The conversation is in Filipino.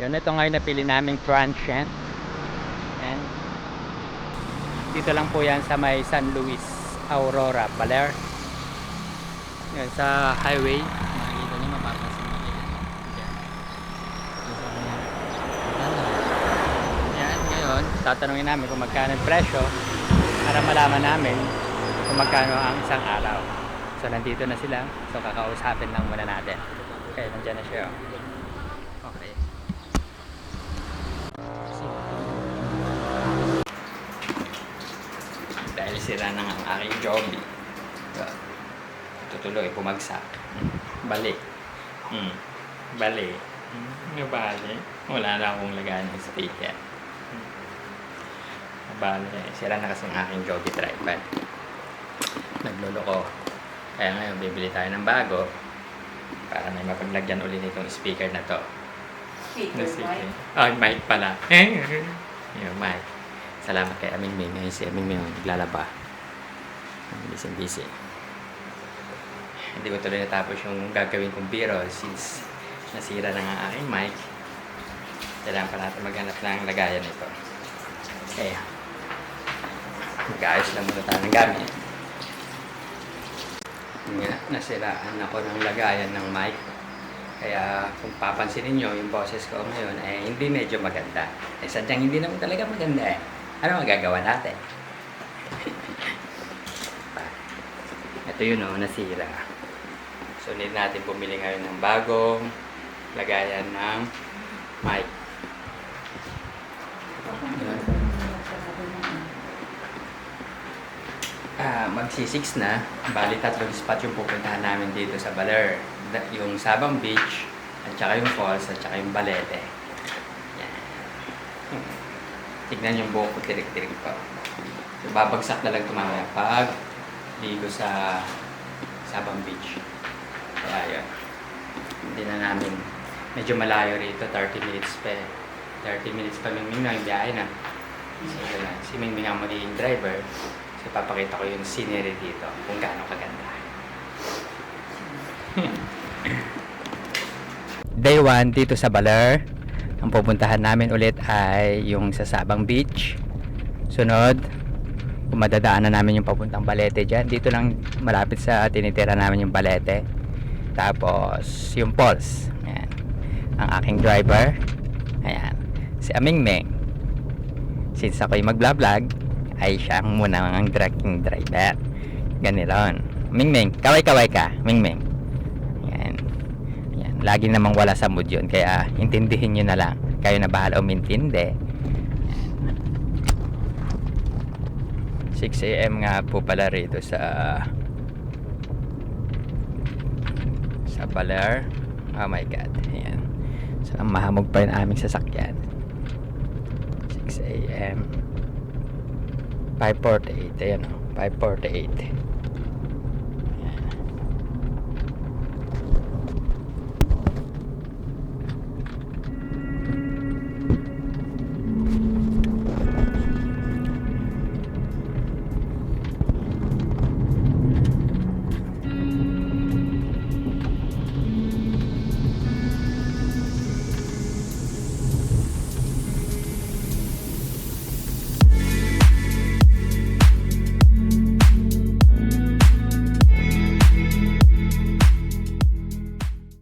Yun, ito ngayon napili naming transient. And dito lang po yan sa may San Luis Aurora, Baler. Yan sa highway. Makikita nyo, mapapansin nyo yan. Yan, ngayon tatanungin namin kung magkano yung presyo para malaman namin kung magkano ang isang araw. So nandito na sila, so kakausapin lang muna natin. Okay, nandiyan na siya. Okay. Dahil sira na nga ang aking joby, tutuloy, bumagsak. Balik. Balik. Balik. Wala na akong lagayan ng speaker. Balik. Sira na kasi ang aking joby tripod. Nagluloko. Kaya ngayon, bibili tayo ng bago para may mapaglagyan uli nitong speaker na to. Speaker, mic? Ay, mic pala. Yung mic. Salamat kay Aming Ming. Ngayon si Aming Ming naglalaba. Busy. Hindi ko tuloy natapos yung gagawin kong biro since nasira na nga aking mic. Kailangan pa natin maghanap ng lagayan nito. Kaya, mag-aayos lang muna tayo ng gamit. Nasiraan ako ng lagayan ng mic. Kaya kung papansinin nyo, yung boses ko ngayon ay hindi medyo maganda. Sadyang hindi naman talaga maganda eh. Ano magagawa natin? Ito yun o, nasira. So need natin bumili ngayon ng bagong lagayan ng mic. Magsi-6 na. Bali, 3 spot yung pupuntahan namin dito sa Baler. Yung Sabang Beach, at saka yung Falls, at saka yung Balete. Yan. Tignan yung buhok ko, tirik-tirik pa. So, babagsak na lang tumamaya pag ligo sa Sabang Beach. Kaya yun. Hindi na namin, medyo malayo rito, 30 minutes pa. 30 minutes pa Mingming na yung biyahe na. So, yun na. Si Mingming ang magiging driver. So, papakita ko yung scenery dito kung gaano kaganda. Day 1 dito sa Baler. Ang pupuntahan namin ulit ay yung sa Sabang Beach. Sunod, kung madadaanan namin yung papuntang Balete dyan. Dito lang malapit sa tinitira namin yung Balete. Tapos yung Falls. Ayan. Ang aking driver. Ayan. Si Aming Ming. Since ako'y mag-vlog, ay siyang muna ang trucking driver. Ganoon. Mingming, kaway-kaway ka. Mingming. Yan. Yan. Lagi namang wala sa mood yun. Kaya intindihin nyo na lang. Kayo na bahala umintindi. Yan. 6 AM nga po pala rito sa Baler. Oh my God. Ayan. So, mahamog pa yung aming sasakyan. 6 AM 5:48, ayan o, 5:48.